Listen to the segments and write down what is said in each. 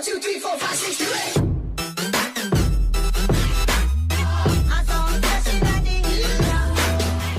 1, 2, 3, 4, 5, 6, 7,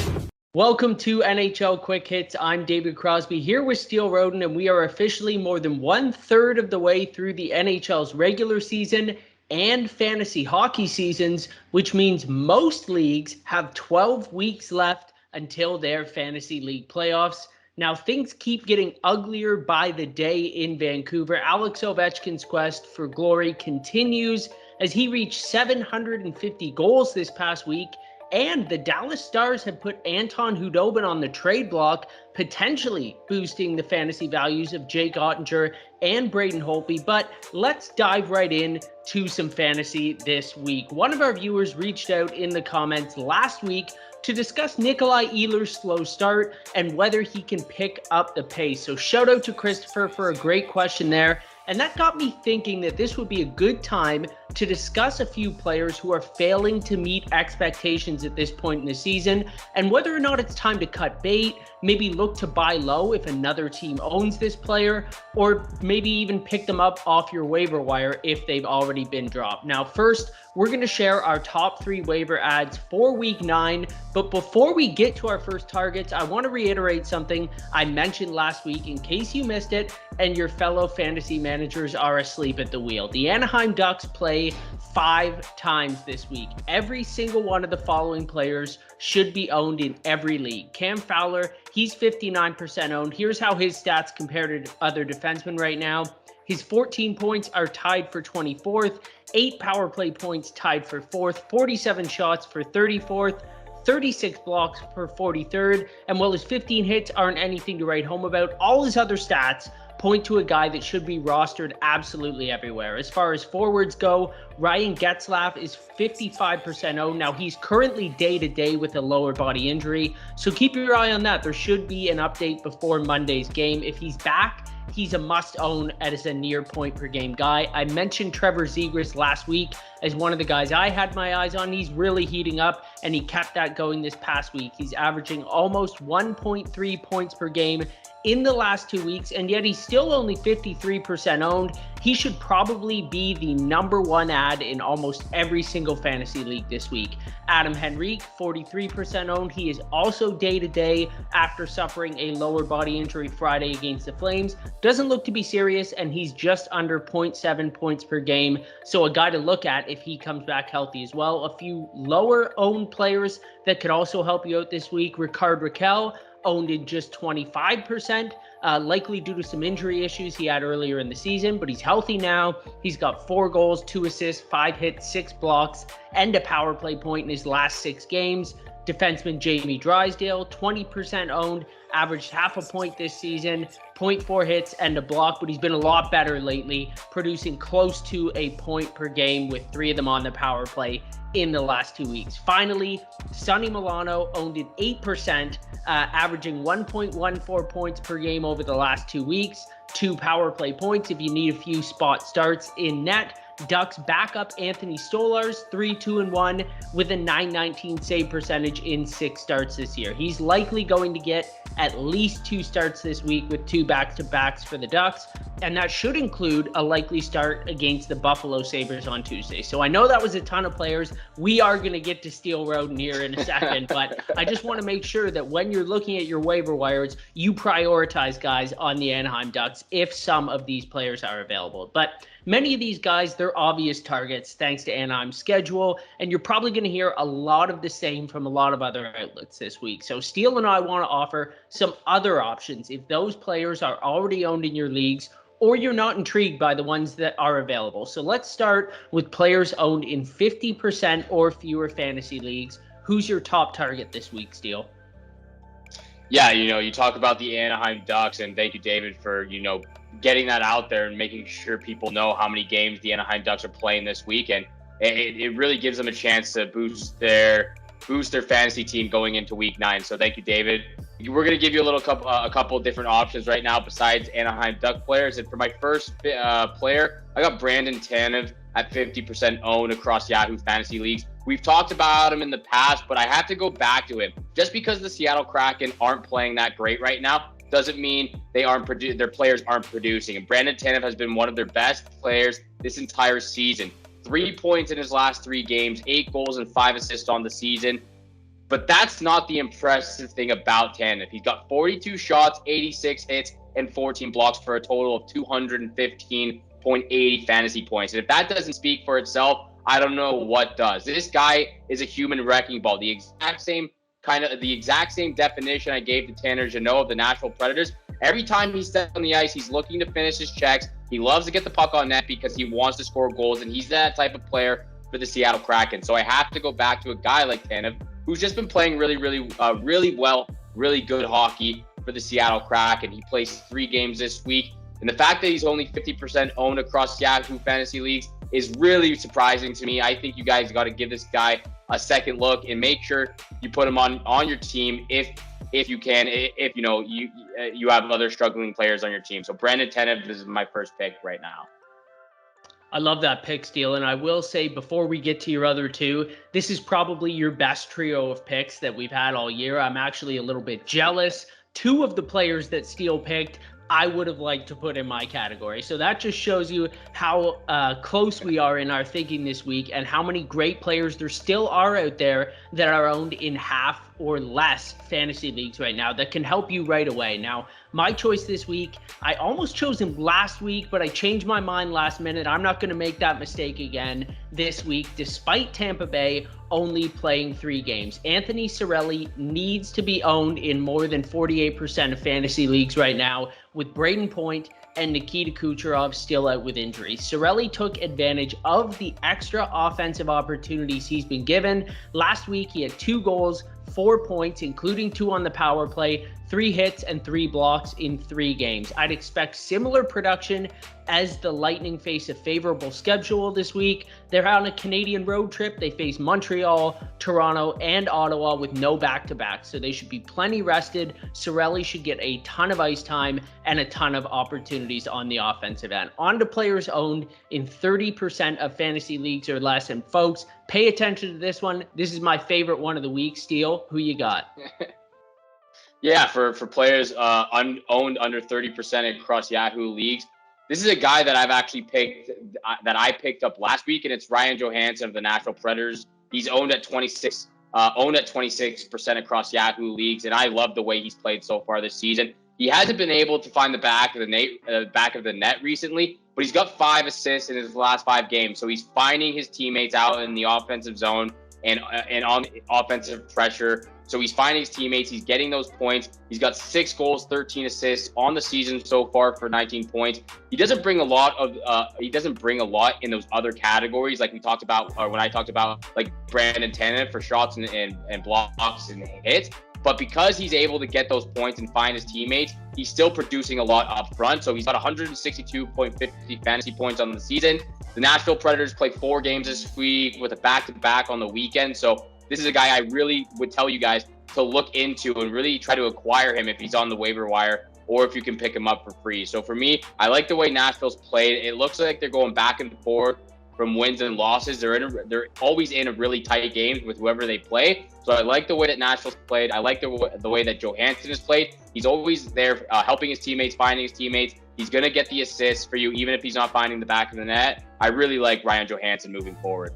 8. Welcome to NHL Quick Hits. I'm David Crosby here with Steele Roden, and we are officially more than 1/3 of the way through the NHL's regular season and fantasy hockey seasons, which means most leagues have 12 weeks left until their fantasy league playoffs. Now, things keep getting uglier by the day in Vancouver. Alex Ovechkin's quest for glory continues as he reached 750 goals this past week. And the Dallas Stars have put Anton Khudobin on the trade block, potentially boosting the fantasy values of Jake Ottinger and Braden Holtby. But let's dive right in to some fantasy this week. One of our viewers reached out in the comments last week to discuss Nikolai Ehlers' slow start and whether he can pick up the pace. So shout out to Christopher for a great question there. And that got me thinking that this would be a good time to discuss a few players who are failing to meet expectations at this point in the season and whether or not it's time to cut bait, maybe look to buy low if another team owns this player, or maybe even pick them up off your waiver wire if they've already been dropped. Now, first, we're going to share our top 3 waiver ads for week 9. But before we get to our first targets, I want to reiterate something I mentioned last week in case you missed it and your fellow fantasy managers are asleep at the wheel. The Anaheim Ducks play 5 times this week. Every single one of the following players should be owned in every league. Cam Fowler, he's 59% owned. Here's how his stats compare to other defensemen right now. His 14 points are tied for 24th, 8 power play points tied for 4th, 47 shots for 34th, 36 blocks for 43rd, and while his 15 hits aren't anything to write home about, all his other stats point to a guy that should be rostered absolutely everywhere. As far as forwards go, Ryan Getzlaf is 55% owned. Now, he's currently day-to-day with a lower body injury, so keep your eye on that. There should be an update before Monday's game. If he's back, he's a must-own as a near point-per-game guy. I mentioned Trevor Zegras last week as one of the guys I had my eyes on. He's really heating up, and he kept that going this past week. He's averaging almost 1.3 points per game in the last 2 weeks, and yet he's still only 53% owned. He should probably be the #1 ad in almost every single fantasy league this week. Adam Henrique, 43% owned. He is also day-to-day after suffering a lower body injury Friday against the Flames. Doesn't look to be serious, and he's just under 0.7 points per game, so a guy to look at if he comes back healthy as well. A few lower-owned players that could also help you out this week. Ricard Raquel, owned in just 25%, likely due to some injury issues he had earlier in the season, but he's healthy now. He's got 4 goals, 2 assists, 5 hits, 6 blocks, and a power play point in his last 6 games. Defenseman Jamie Drysdale, 20% owned, averaged half a point this season, 0.4 hits and a block, but he's been a lot better lately, producing close to a point per game with 3 of them on the power play in the last 2 weeks. Finally, Sonny Milano, owned in 8%, averaging 1.14 points per game over the last 2 weeks, 2 power play points if you need a few spot starts in net. Ducks backup Anthony Stollers, 3-2-1 with a .919 save percentage in 6 starts this year. He's likely going to get at least 2 starts this week with 2 back-to-backs for the Ducks, and that should include a likely start against the Buffalo Sabres on Tuesday. So I know that was a ton of players. We are going to get to Steele Roden here in a second, but I just want to make sure that when you're looking at your waiver wires, you prioritize guys on the Anaheim Ducks if some of these players are available. But many of these guys, they're obvious targets thanks to Anaheim's schedule, and you're probably going to hear a lot of the same from a lot of other outlets this week. So Steele and I want to offer some other options if those players are already owned in your leagues or you're not intrigued by the ones that are available. So let's start with players owned in 50% or fewer fantasy leagues. Who's your top target this week, Steele? Yeah, you talk about the Anaheim Ducks, and thank you, David, for, getting that out there and making sure people know how many games the Anaheim Ducks are playing this week. And it really gives them a chance to boost their fantasy team going into week 9. So thank you, David. We're going to give you a couple of different options right now besides Anaheim Duck players. And for my first player, I got Braden Chen at 50% owned across Yahoo Fantasy Leagues. We've talked about him in the past, but I have to go back to him. Just because the Seattle Kraken aren't playing that great right now doesn't mean their players aren't producing. And Braden Chen has been one of their best players this entire season. 3 points in his last 3 games, 8 goals and 5 assists on the season. But that's not the impressive thing about Tanf. He's got 42 shots, 86 hits, and 14 blocks for a total of 215.80 fantasy points. And if that doesn't speak for itself, I don't know what does. This guy is a human wrecking ball. The exact same definition I gave to Tanner Jeannot of the Nashville Predators. Every time he steps on the ice, he's looking to finish his checks. He loves to get the puck on net because he wants to score goals, and he's that type of player for the Seattle Kraken. So I have to go back to a guy like Tanf, who's just been playing really well, really good hockey for the Seattle Kraken. He plays 3 games this week. And the fact that he's only 50% owned across Yahoo fantasy leagues is really surprising to me. I think you guys got to give this guy a second look and make sure you put him on your team if you can, if you have other struggling players on your team. So Braden Chen is my first pick right now. I love that pick, Steele. And I will say, before we get to your other 2, this is probably your best trio of picks that we've had all year. I'm actually a little bit jealous. 2 of the players that Steele picked, I would have liked to put in my category. So that just shows you how close we are in our thinking this week and how many great players there still are out there that are owned in half or less fantasy leagues right now that can help you right away. Now, my choice this week, I almost chose him last week, but I changed my mind last minute. I'm not going to make that mistake again this week, despite Tampa Bay only playing 3 games. Anthony Cirelli needs to be owned in more than 48% of fantasy leagues right now, with Braden Point and Nikita Kucherov still out with injury. Cirelli took advantage of the extra offensive opportunities he's been given. Last week, he had 2 goals, 4 points, including 2 on the power play, 3 hits and 3 blocks in 3 games. I'd expect similar production as the Lightning face a favorable schedule this week. They're on a Canadian road trip. They face Montreal, Toronto, and Ottawa with no back-to-back, so they should be plenty rested. Cirelli should get a ton of ice time and a ton of opportunities on the offensive end. On to players owned in 30% of fantasy leagues or less. And folks, pay attention to this one. This is my favorite one of the week. Steele, who you got? Yeah, for players owned under 30% across Yahoo leagues, this is a guy that I've actually picked, that I picked up last week, and it's Ryan Johansen of the Nashville Predators. He's owned at 26% across Yahoo leagues, and I love the way he's played so far this season. He hasn't been able to find the back of the net recently, but he's got 5 assists in his last 5 games. So he's finding his teammates out in the offensive zone and on offensive pressure. So he's finding his teammates. He's getting those points. He's got 6 goals, 13 assists on the season so far for 19 points. He doesn't bring a lot in those other categories like we talked about, or when I talked about like Braden Chen for shots and blocks and hits. But because he's able to get those points and find his teammates, he's still producing a lot up front. So he's got 162.50 fantasy points on the season. The Nashville Predators play 4 games this week with a back-to-back on the weekend. So this is a guy I really would tell you guys to look into and really try to acquire him if he's on the waiver wire or if you can pick him up for free. So for me, I like the way Nashville's played. It looks like they're going back and forth from wins and losses. They're always in a really tight games with whoever they play. So I like the way that Nashville's played. I like the way that Johansen has played. He's always there helping his teammates, finding his teammates. He's going to get the assists for you, even if he's not finding the back of the net. I really like Ryan Johansen moving forward.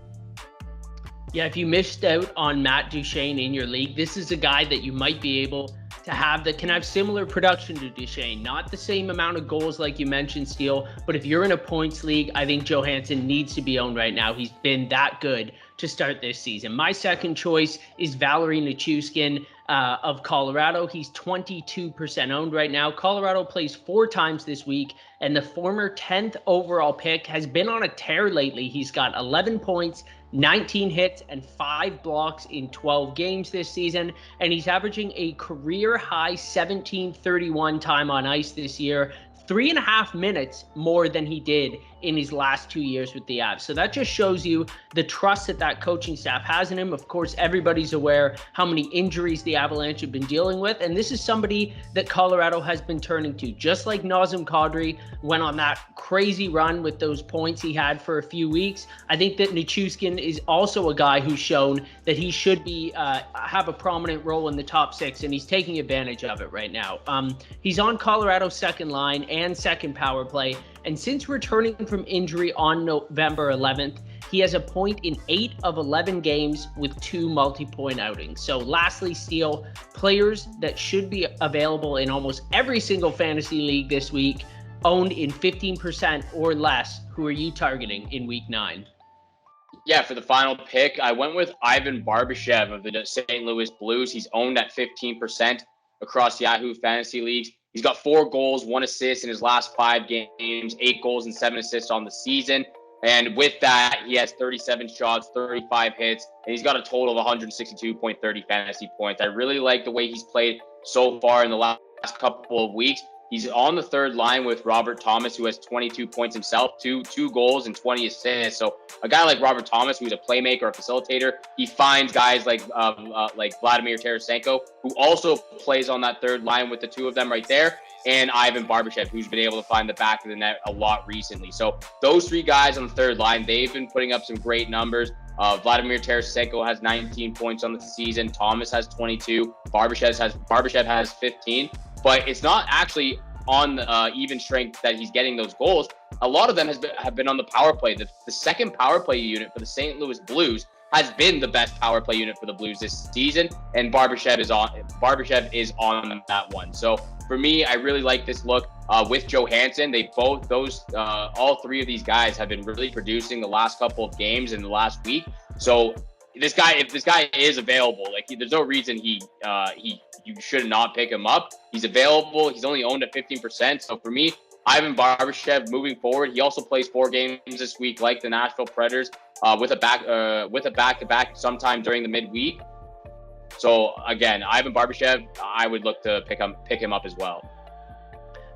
Yeah, if you missed out on Matt Duchene in your league, this is a guy that you might be able to have that can have similar production to Duchene. Not the same amount of goals like you mentioned, Steele, but if you're in a points league, I think Johansen needs to be owned right now. He's been that good to start this season. My second choice is Valerie Nachoskin of Colorado. He's 22% owned right now. Colorado plays 4 times this week, and the former 10th overall pick has been on a tear lately. He's got 11 points, 19 hits, and 5 blocks in 12 games this season, and he's averaging a career-high 17:31 time on ice this year, 3.5 minutes more than he did in his last 2 years with the Avs. So that just shows you the trust that coaching staff has in him. Of course, everybody's aware how many injuries the Avalanche have been dealing with, and this is somebody that Colorado has been turning to. Just like Nazem Kadri went on that crazy run with those points he had for a few weeks, I think that Nachewskin is also a guy who's shown that he should be have a prominent role in the top six, and he's taking advantage of it right now. He's on Colorado's second line and second power play, and since returning from injury on November 11th, he has a point in 8 of 11 games with 2 multi-point outings. So lastly, Steele, players that should be available in almost every single fantasy league this week, owned in 15% or less. Who are you targeting in week 9? Yeah, for the final pick, I went with Ivan Barbashev of the St. Louis Blues. He's owned at 15% across Yahoo fantasy leagues. He's got 4 goals, 1 assist in his last 5 games, 8 goals and 7 assists on the season. And with that, he has 37 shots, 35 hits, and he's got a total of 162.30 fantasy points. I really like the way he's played so far in the last couple of weeks. He's on the third line with Robert Thomas, who has 22 points himself, two goals and 20 assists. So a guy like Robert Thomas, who's a playmaker, a facilitator, he finds guys like Vladimir Tarasenko, who also plays on that third line with the two of them right there, and Ivan Barbashev, who's been able to find the back of the net a lot recently. So those 3 guys on the third line, they've been putting up some great numbers. Vladimir Tarasenko has 19 points on the season. Thomas has 22. Barbashev has 15. But it's not actually on even strength that he's getting those goals. A lot of them have been on the power play. The second power play unit for the St. Louis Blues has been the best power play unit for the Blues this season, and Barbashev is on that one. So for me, I really like this look with Johansen. All 3 of these guys have been really producing the last couple of games in the last week. So if this guy is available, there's no reason you should not pick him up. He's available. He's only owned at 15%. So for me, Ivan Barbashev moving forward. He also plays 4 games this week, like the Nashville Predators, with a back-to-back sometime during the midweek. So again, Ivan Barbashev, I would look to pick him up as well.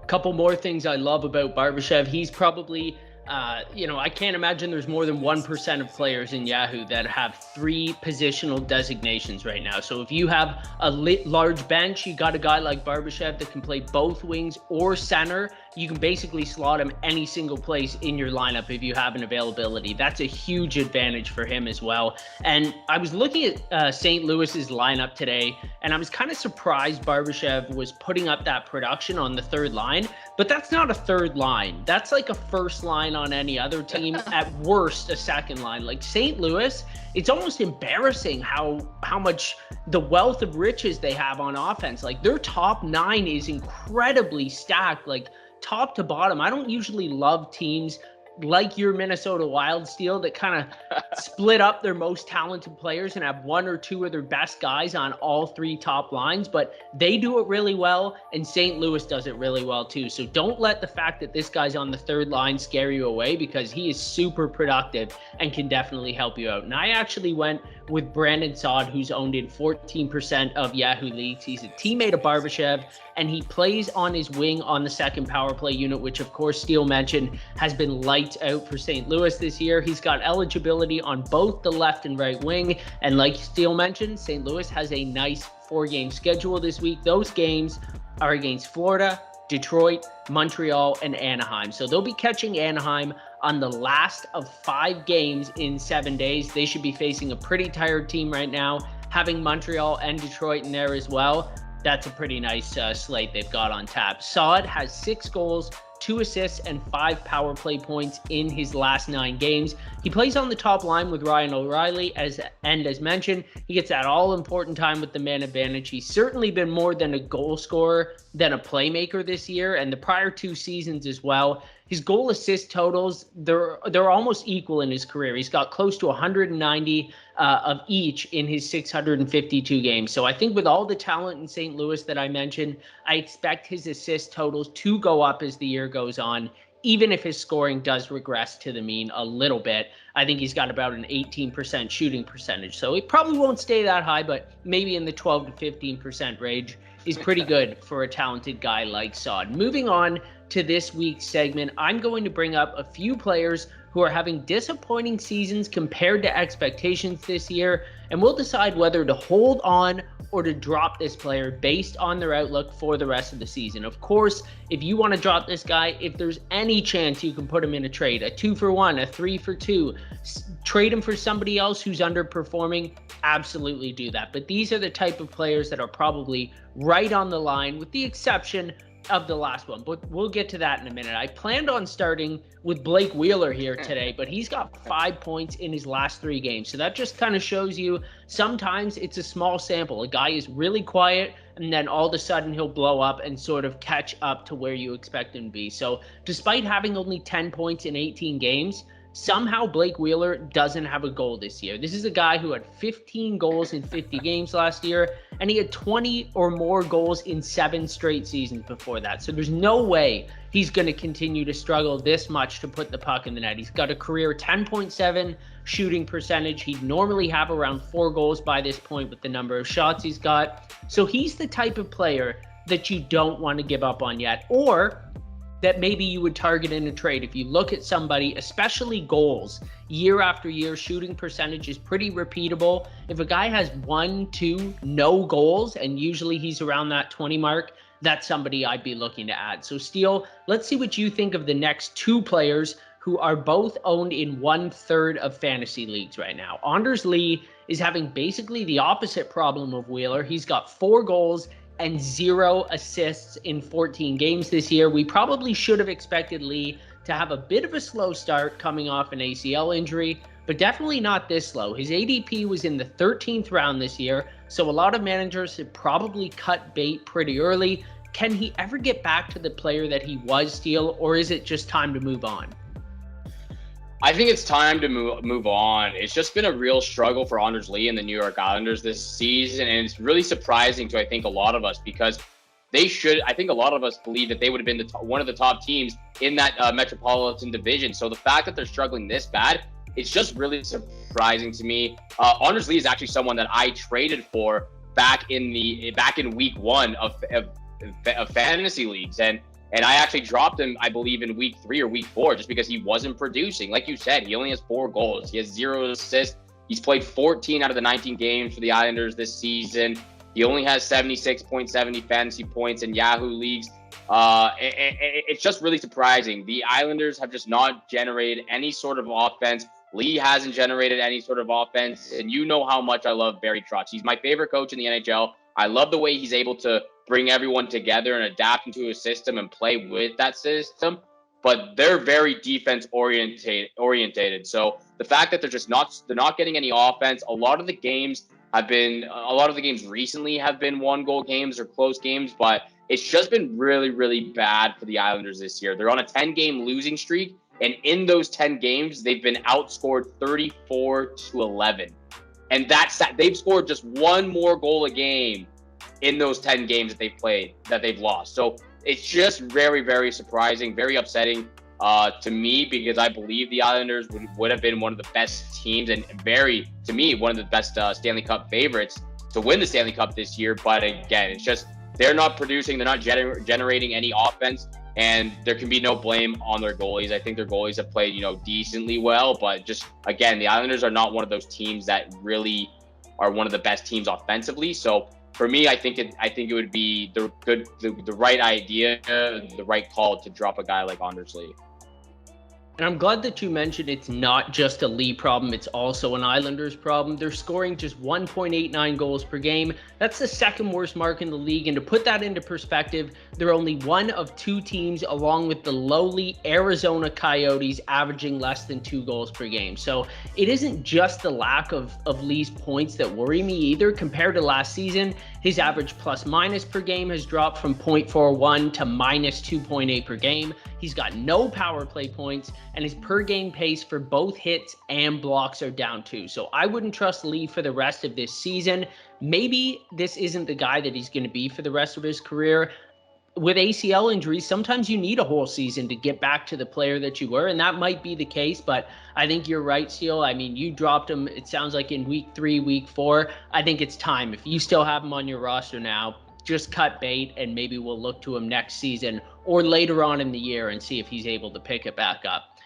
A couple more things I love about Barbashev. He's probably I can't imagine there's more than 1% of players in Yahoo that have 3 positional designations right now. So if you have a large bench, you got a guy like Barbashev that can play both wings or center. You can basically slot him any single place in your lineup if you have an availability. That's a huge advantage for him as well. And I was looking at St. Louis's lineup today, and I was kind of surprised Barbashev was putting up that production on the third line. But that's not a third line. That's like a first line on any other team, at worst a second line. Like St. Louis, it's almost embarrassing how much the wealth of riches they have on offense. Like their top 9 is incredibly stacked, like top to bottom. I don't usually love teams like your Minnesota Wild, Steel, that kind of split up their most talented players and have 1 or 2 of their best guys on all 3 top lines, but they do it really well, and St. Louis does it really well too. So don't let the fact that this guy's on the third line scare you away, because he is super productive and can definitely help you out. And I actually went with Brandon Saad, who's owned in 14% of Yahoo leagues. He's a teammate of Barbashev, and he plays on his wing on the second power play unit, which of course Steele mentioned has been lights out for St. Louis this year. He's got eligibility on both the left and right wing, and like Steele mentioned, St. Louis has a nice 4-game schedule this week. Those games are against Florida, Detroit, Montreal, and Anaheim. So they'll be catching Anaheim on the last of 5 games in 7 days. They should be facing a pretty tired team right now. Having Montreal and Detroit in there as well, that's a pretty nice slate they've got on tap. Saad has 6 goals, 2 assists, and 5 power play points in his last 9 games. He plays on the top line with Ryan O'Reilly, as mentioned, he gets that all-important time with the man advantage. He's certainly been more than a goal scorer than a playmaker this year, and the prior 2 seasons as well. His goal assist totals, they're almost equal in his career. He's got close to 190 of each in his 652 games. So I think with all the talent in St. Louis that I mentioned, I expect his assist totals to go up as the year goes on, even if his scoring does regress to the mean a little bit. I think he's got about an 18% shooting percentage. So it probably won't stay that high, but maybe in the 12 to 15% range is pretty good for a talented guy like Saad. Moving on to this week's segment, I'm going to bring up a few players who are having disappointing seasons compared to expectations this year, and we'll decide whether to hold on or to drop this player based on their outlook for the rest of the season. Of course, if you want to drop this guy, if there's any chance you can put him in a trade, a 2-for-1, a 3-for-2, trade him for somebody else who's underperforming, absolutely do that. But these are the type of players that are probably right on the line, with the exception of the last one, but we'll get to that in a minute. I planned on starting with Blake Wheeler here today, but he's got 5 points in his last 3 games. So that just kind of shows you sometimes it's a small sample. A guy is really quiet, and then all of a sudden he'll blow up and sort of catch up to where you expect him to be. So despite having only 10 points in 18 games, somehow Blake Wheeler doesn't have a goal this year. This is a guy who had 15 goals in 50 games last year, and he had 20 or more goals in 7 straight seasons before that. So there's no way he's going to continue to struggle this much to put the puck in the net. He's got a career 10.7 shooting percentage. He'd normally have around 4 goals by this point with the number of shots he's got. So he's the type of player that you don't want to give up on yet, or that maybe you would target in a trade. If you look at somebody, especially goals, year after year, shooting percentage is pretty repeatable. If a guy has 1, 2, no goals, and usually he's around that 20 mark, that's somebody I'd be looking to add. So Steele, let's see what you think of the next 2 players who are both owned in 1/3 of fantasy leagues right now. Anders Lee is having basically the opposite problem of Wheeler. He's got 4 goals and 0 assists in 14 games this year. We probably should have expected Lee to have a bit of a slow start coming off an ACL injury, but definitely not this slow. His ADP was in the 13th round this year, so a lot of managers have probably cut bait pretty early. Can he ever get back to the player that he was, Steele, or is it just time to move on? I think it's time to move on. It's just been a real struggle for Anders Lee and the New York Islanders this season, and it's really surprising to, I think, a lot of us, because I think a lot of us believe that they would have been one of the top teams in that Metropolitan Division. So the fact that they're struggling this bad, it's just really surprising to me. Anders Lee is actually someone that I traded for back in week 1 of fantasy leagues, and I actually dropped him, I believe, in week 3 or week 4, just because he wasn't producing. Like you said, he only has 4 goals. He has 0 assists. He's played 14 out of the 19 games for the Islanders this season. He only has 76.70 fantasy points in Yahoo leagues. It's just really surprising. The Islanders have just not generated any sort of offense. Lee hasn't generated any sort of offense. And you know how much I love Barry Trotz. He's my favorite coach in the NHL. I love the way he's able to bring everyone together and adapt into a system and play with that system. But they're very defense orientated. So the fact that they're not getting any offense, a lot of the games recently have been 1-goal games or close games, but it's just been really, really bad for the Islanders this year. They're on a 10-game losing streak, and in those 10 games, they've been outscored 34-11. And they've scored just 1 more goal a game in those 10 games that they've played, that they've lost. So it's just very, very surprising, very upsetting to me, because I believe the Islanders would have been one of the best teams, and to me, one of the best Stanley Cup favorites to win the Stanley Cup this year. But again, it's just they're not producing, they're not generating any offense, and there can be no blame on their goalies. I think their goalies have played, decently well, but just, again, the Islanders are not one of those teams that really are one of the best teams offensively. So for me, I think it would be the right idea, the right call to drop a guy like Anders Lee. And I'm glad that you mentioned it's not just a Lee problem, it's also an Islanders problem. They're scoring just 1.89 goals per game. That's the 2nd worst mark in the league. And to put that into perspective, they're only one of 2 teams, along with the lowly Arizona Coyotes, averaging less than 2 goals per game. So it isn't just the lack of Lee's points that worry me either. Compared to last season, his average plus-minus per game has dropped from 0.41 to minus 2.8 per game. He's got no power play points, and his per game pace for both hits and blocks are down too. So I wouldn't trust Lee for the rest of this season. Maybe this isn't the guy that he's going to be for the rest of his career. With ACL injuries, sometimes you need a whole season to get back to the player that you were, and that might be the case, but I think you're right, Steele. I mean, you dropped him, it sounds like, in week 3, week 4. I think it's time. If you still have him on your roster now, just cut bait, and maybe we'll look to him next season or later on in the year and see if he's able to pick it back up.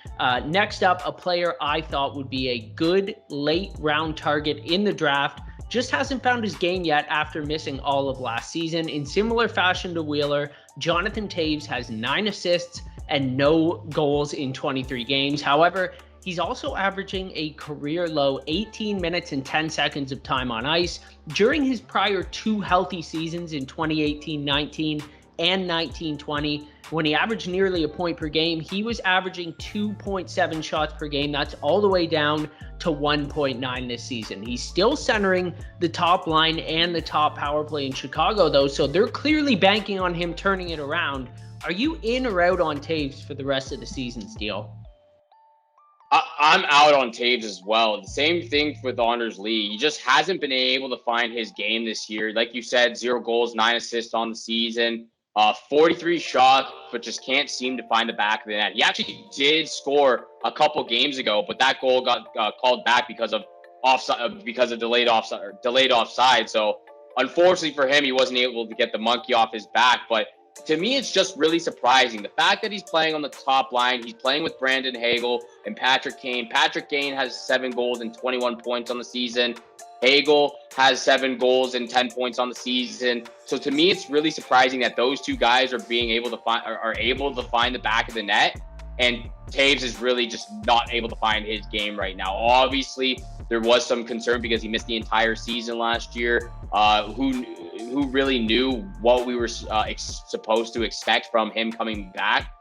Next up, a player I thought would be a good late round target in the draft. Just hasn't found his game yet after missing all of last season. In similar fashion to Wheeler, Jonathan Taves has 9 assists and no goals in 23 games. However, he's also averaging a career low 18 minutes and 10 seconds of time on ice. During his prior 2 healthy seasons in 2018-19 and 19-20, when he averaged nearly a point per game, he was averaging 2.7 shots per game. That's all the way down to 1.9 this season. He's still centering the top line and the top power play in Chicago, though, so they're clearly banking on him turning it around. Are you in or out on Taves for the rest of the season, Steele? I'm out on Taves as well. The same thing with Anders Lee. He just hasn't been able to find his game this year. Like you said, 0 goals, 9 assists on the season. 43 shots, but just can't seem to find the back of the net. He actually did score a couple games ago, but that goal got called back because of offside, because of delayed offside. So unfortunately for him, he wasn't able to get the monkey off his back. But to me, it's just really surprising. The fact that he's playing on the top line, he's playing with Brandon Hagel and Patrick Kane. Patrick Kane has 7 goals and 21 points on the season. Hagel has 7 goals and 10 points on the season. So to me, it's really surprising that those 2 guys are able to find the back of the net, and Taves is really just not able to find his game right now. Obviously, there was some concern because he missed the entire season last year. Who really knew what we were supposed to expect from him coming back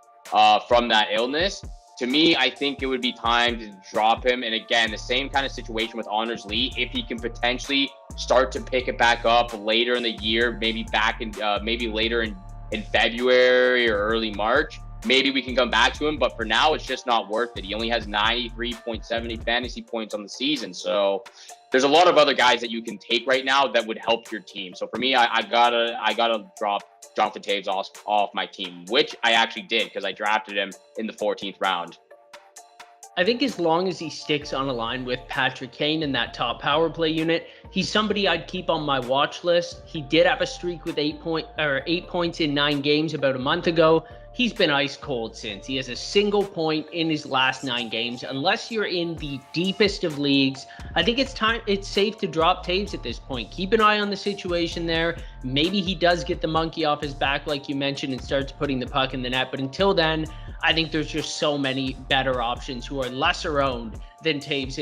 from that illness? To me, I think it would be time to drop him. And again, the same kind of situation with Anders Lee. If he can potentially start to pick it back up later in the year, maybe later in February or early March, maybe we can come back to him. But for now, it's just not worth it. He only has 93.70 fantasy points on the season. So there's a lot of other guys that you can take right now that would help your team. So for me, I gotta drop Jonathan Taves off my team, which I actually did because I drafted him in the 14th round. I think as long as he sticks on a line with Patrick Kane in that top power play unit, he's somebody I'd keep on my watch list. He did have a streak with 8 points in 9 games about a month ago. He's been ice cold since. He has a single point in his last 9 games. Unless you're in the deepest of leagues, I think it's safe to drop Taves at this point. Keep an eye on the situation there. Maybe he does get the monkey off his back, like you mentioned, and starts putting the puck in the net. But until then, I think there's just so many better options who are lesser owned than Taves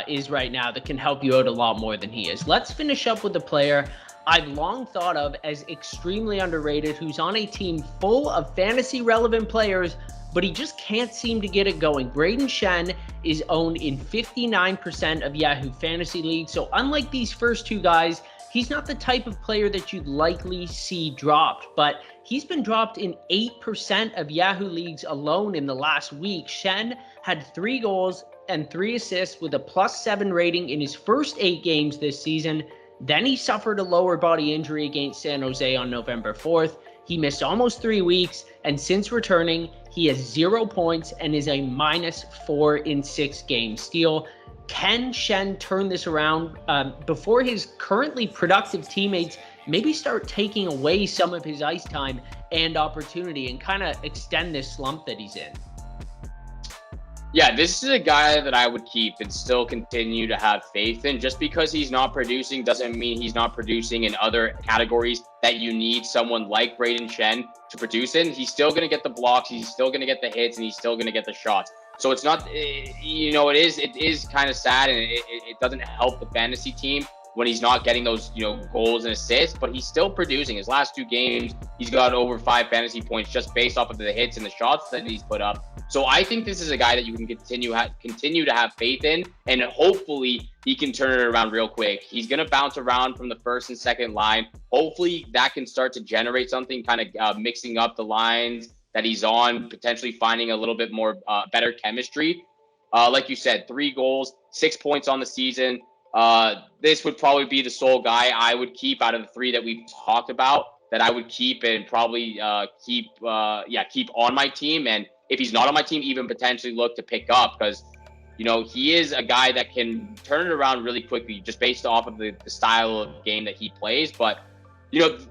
is right now that can help you out a lot more than he is. Let's finish up with a player I've long thought of as extremely underrated, who's on a team full of fantasy relevant players, but he just can't seem to get it going. Braden Chen is owned in 59% of Yahoo fantasy leagues. So unlike these first 2 guys, he's not the type of player that you'd likely see dropped, but he's been dropped in 8% of Yahoo leagues alone in the last week. Chen had 3 goals and 3 assists with a +7 rating in his first 8 games this season. Then he suffered a lower body injury against San Jose on November 4th. He missed almost 3 weeks, and since returning, he has 0 points and is a -4 in 6 games. Steele, can Chen turn this around before his currently productive teammates maybe start taking away some of his ice time and opportunity and kind of extend this slump that he's in? Yeah, this is a guy that I would keep and still continue to have faith in. Just because he's not producing doesn't mean he's not producing in other categories that you need someone like Braden Chen to produce in. He's still going to get the blocks, he's still going to get the hits, and he's still going to get the shots. So it's not, it is kind of sad, and it doesn't help the fantasy team when he's not getting those, goals and assists, but he's still producing. His last 2 games, he's got over 5 fantasy points just based off of the hits and the shots that he's put up. So I think this is a guy that you can continue to have faith in, and hopefully he can turn it around real quick. He's going to bounce around from the first and second line. Hopefully that can start to generate something, kind of mixing up the lines that he's on, potentially finding a little bit more better chemistry. Like you said, 3 goals, 6 points on the season. This would probably be the sole guy I would keep out of the 3 that we've talked about, that I would keep and probably keep on my team. And if he's not on my team, even potentially look to pick up, because he is a guy that can turn it around really quickly just based off of the style of game that he plays. But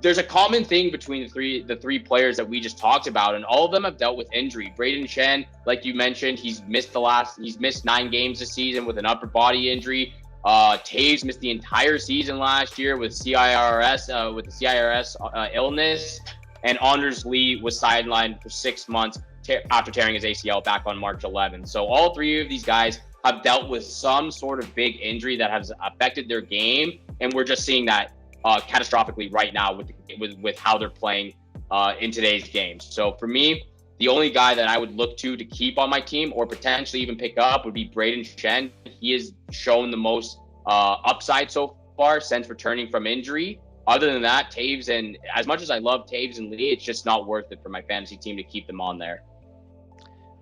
there's a common thing between the three players that we just talked about, and all of them have dealt with injury. Braden Chen, like you mentioned, he's missed 9 games this season with an upper body injury. Taves missed the entire season last year with the CIRS illness, and Anders Lee was sidelined for 6 months after tearing his ACL back on March 11th. So all three of these guys have dealt with some sort of big injury that has affected their game, and we're just seeing that catastrophically right now with how they're playing in today's games. So for me, the only guy that I would look to keep on my team or potentially even pick up would be Braden Chen. He has shown the most upside so far since returning from injury. Other than that, Taves, and as much as I love Taves and Lee, it's just not worth it for my fantasy team to keep them on there.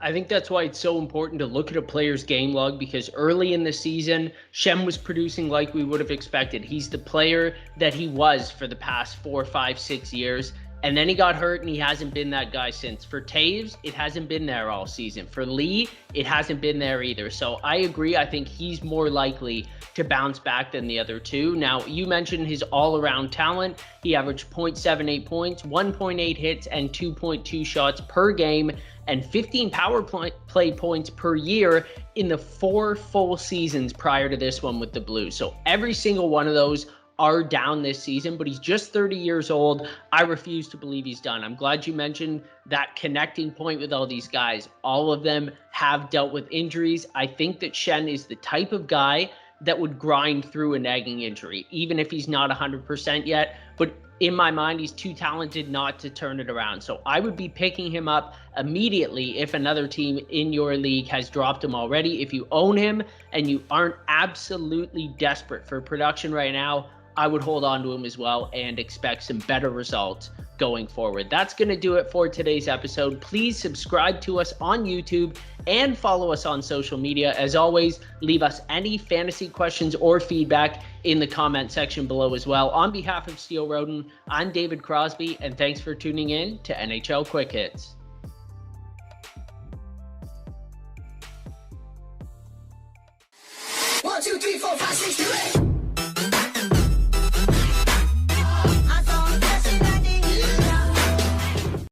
I think that's why it's so important to look at a player's game log, because early in the season, Shem was producing like we would have expected. He's the player that he was for the past 4, 5, 6 years. And then he got hurt and he hasn't been that guy since. For Taves, it hasn't been there all season. For Lee, it hasn't been there either. So I agree. I think he's more likely to bounce back than the other two. Now, you mentioned his all-around talent. He averaged 0.78 points, 1.8 hits, and 2.2 shots per game, and 15 power play points per year in the 4 full seasons prior to this one with the Blues. So every single one of those are down this season, but he's just 30 years old. I refuse to believe he's done. I'm glad you mentioned that connecting point with all these guys. All of them have dealt with injuries. I think that Shen is the type of guy that would grind through a nagging injury, even if he's not 100% yet. But in my mind, he's too talented not to turn it around. So I would be picking him up immediately if another team in your league has dropped him already. If you own him and you aren't absolutely desperate for production right now, I would hold on to him as well and expect some better results going forward. That's going to do it for today's episode. Please subscribe to us on YouTube and follow us on social media. As always, leave us any fantasy questions or feedback in the comment section below as well. On behalf of Steel Roden, I'm David Crosby, and thanks for tuning in to NHL Quick Hits.